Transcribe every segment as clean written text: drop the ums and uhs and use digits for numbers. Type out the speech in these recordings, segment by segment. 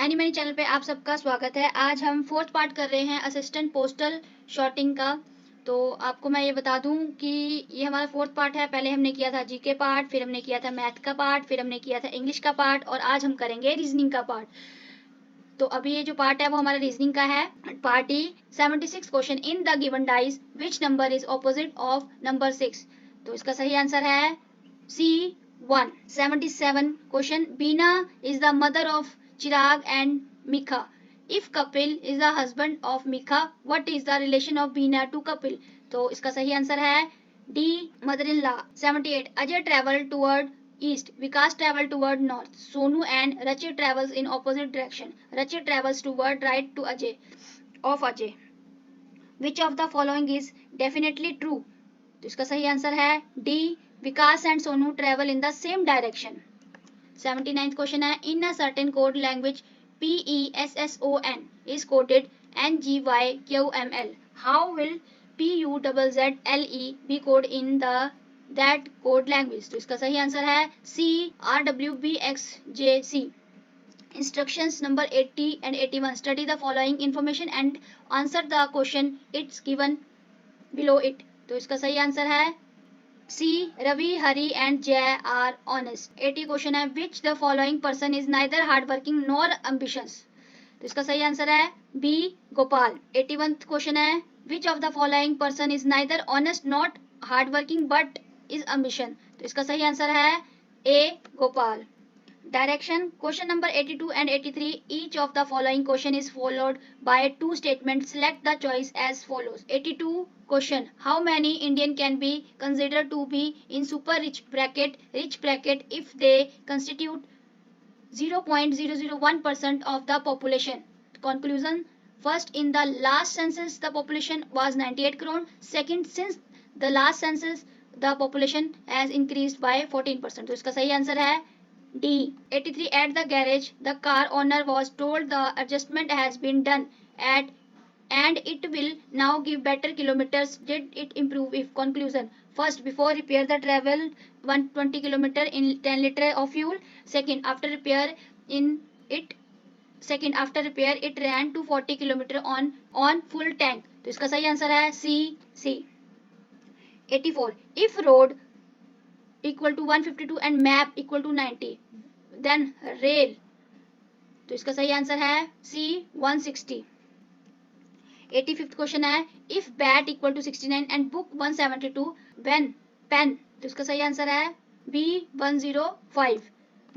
Any money channel पे आप सबका स्वागत है। आज हम फोर्थ पार्ट कर रहे हैं असिस्टेंट पोस्टल शॉर्टिंग का। तो आपको मैं ये बता दूं कि ये हमारा फोर्थ पार्ट है। पहले हमने किया था जीके पार्ट, फिर हमने किया था मैथ का पार्ट, फिर हमने किया था इंग्लिश का पार्ट और आज हम करेंगे रीजनिंग का पार्ट। तो अभी ये जो पार्ट है वो हमारा रीजनिंग का है। Part E 76 question in the given dice which number is opposite of number 6। तो इसका सही आंसर है C1। 77 question Beena is the mother of Chirag and Mikha. If Kapil is the husband of Mikha, what is the relation of Beena to Kapil. तो इसका सही answer है D mother in law. 78 Ajay travel toward east, Vikas travel toward north, Sonu and रचित travels in opposite direction, Rachit travels toward right to Ajay of Ajay. Which of the following is definitely true. तो इसका सही answer है D Vikas and Sonu travel in the same direction. 79th question है in a certain code language PESSON is coded NGYQML. How will PUZZLE be coded in the that code language? तो इसका सही answer है C RWBXJC। Instructions number 80 and 81. Study the following information and answer the question it's given below it. तो इसका सही answer है C. Ravi, Hari and Jay are honest. 80 question है which the following person is neither hardworking nor ambitious. तो इसका सही answer है B. Gopal. 81 question है which of the following person is neither honest not hardworking but is ambition. तो इसका सही answer है A. Gopal. Direction question number 82 and 83. Each of the following question is followed by two statements. Select the choice as follows. 82 question. How many Indian can be considered to be in super rich bracket if they constitute 0.001% of the population. Conclusion. First, in the last census the population was 98 crore. Second, since the last census the population has increased by 14%. तो इसका सही answer है D. 83 at the garage the car owner was told the adjustment has been done at and it will now give better kilometers. Did it improve if? Conclusion. First, before repair the travel 120 kilometer in 10 liter of fuel. Second, after repair it ran to 40 kilometer on full tank. तो इसका सही answer है C. 84 if road equal to 152 and map equal to 90 then rail. तो इसका सही answer है C. 160. 85th question है if bat equal to 69 and book 172 when pen. तो इसका सही आंसर है B. 105.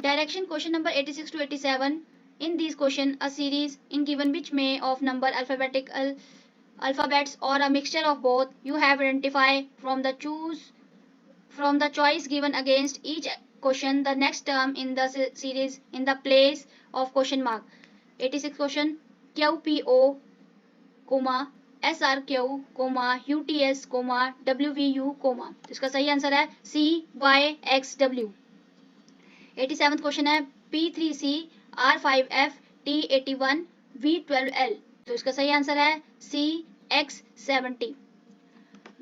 Direction question number 86 to 87. In these question a series in given which may of number alphabets or a mixture of both you have identified from the choice given against each question the next term in the series in the place of question mark. 86 question QPO, SRQ, UTS, WVU, इसका सही answer है CYXW. 87th question है P3C, R5F, T81, V12L. तो इसका सही answer है CX70.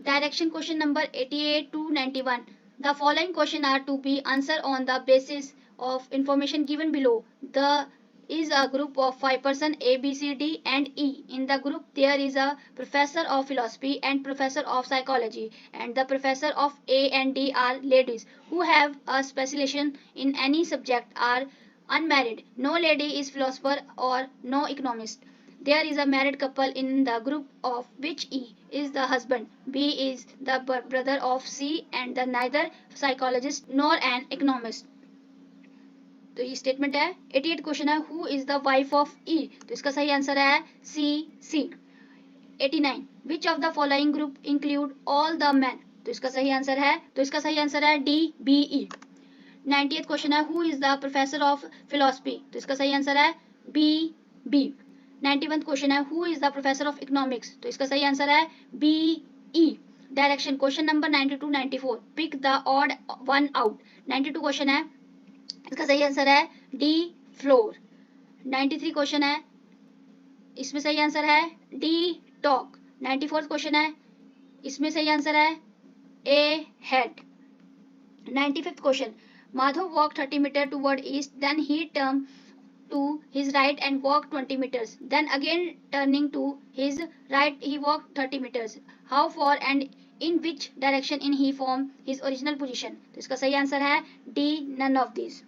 Direction question number 88 to 91. The following question are to be answered on the basis of information given below. The is a group of 5 persons A, B, C, D and E. In the group there is a professor of philosophy and professor of psychology, and the professor of A and D are ladies who have a specialization in any subject are unmarried. No lady is philosopher or no economist. There is a married couple in the group of which E is the husband, B is the brother of C and the neither psychologist nor an economist. तो ये statement है. 88 question है who is the wife of E. तो इसका सही answer है C. 89 which of the following group include all the man. तो इसका सही आंसर है D, B, E. 90th question है who is the professor of philosophy. तो इसका सही आंसर है B. 91th क्वेश्चन है who is the professor of economics. तो इसका सही आंसर है BE. Direction question number 92 94. Pick the odd one out. 92 question है, इसका सही आंसर है D. फ्लोर. 93 क्वेश्चन है, इसमें सही आंसर है D. टॉक. 94th क्वेश्चन है, इसमें सही आंसर है A. Head. 95th question Madhav walk 30 metre toward east then he turn to his right and walked 20 meters. Then again turning to his right he walked 30 meters. How far and in which direction in he from his original position? तो इसका सही answer है D, none of these.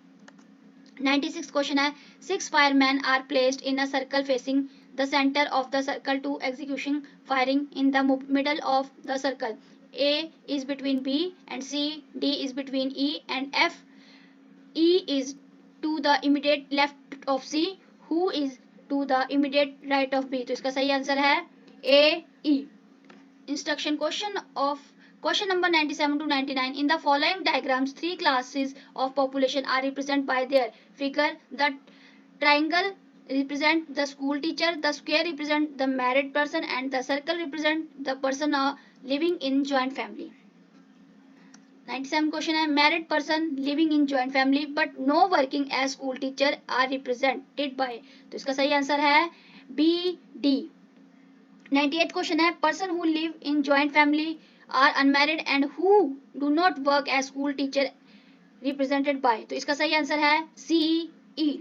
96 question है 6 firemen are placed in a circle facing the center of the circle to execution firing in the middle of the circle. A is between B and C, D is between E and F, E is to the immediate left of C, who is to the immediate right of B. तो इसका सही answer है A, E. Instruction question number 97 to 99. In the following diagrams, 3 classes of population are represented by their figure. The triangle represent the school teacher, the square represent the married person, and the circle represent the person living in joint family. 97 question है married person living in joint family but no working as school teacher are represented by. तो इसका सही answer है B, D. 98 question है person who live in joint family are unmarried and who do not work as school teacher represented by. तो इसका सही answer है C, E.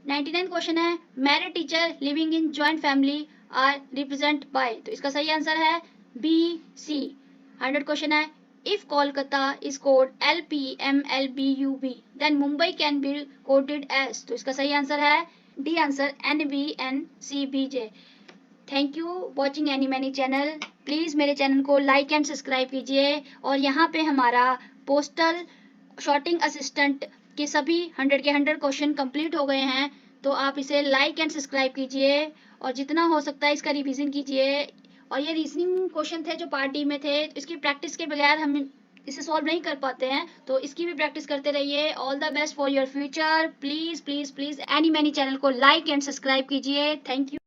99 question है married teacher living in joint family are represent by. तो इसका सही answer है B, सी. 100 question है if Kolkata is called LPMLBUB then Mumbai can be coded as. तो इसका सही आंसर है D answer NBNCBJ. Thank you watching any many channel. Please मेरे चैनल को लाइक एंड सब्सक्राइब कीजिए. और यहाँ पे हमारा पोस्टल शॉर्टिंग असिस्टेंट के सभी 100 के 100 क्वेश्चन कंप्लीट हो गए हैं. तो आप इसे लाइक एंड सब्सक्राइब कीजिए और जितना हो सकता है इसका रिवीजन कीजिए. और ये रीजनिंग क्वेश्चन थे जो पार्ट डी में थे, इसकी प्रैक्टिस के बगैर हम इसे सॉल्व नहीं कर पाते हैं. तो इसकी भी प्रैक्टिस करते रहिए. All the best for your future. Please please please any many channel को लाइक एंड सब्सक्राइब कीजिए. Thank you.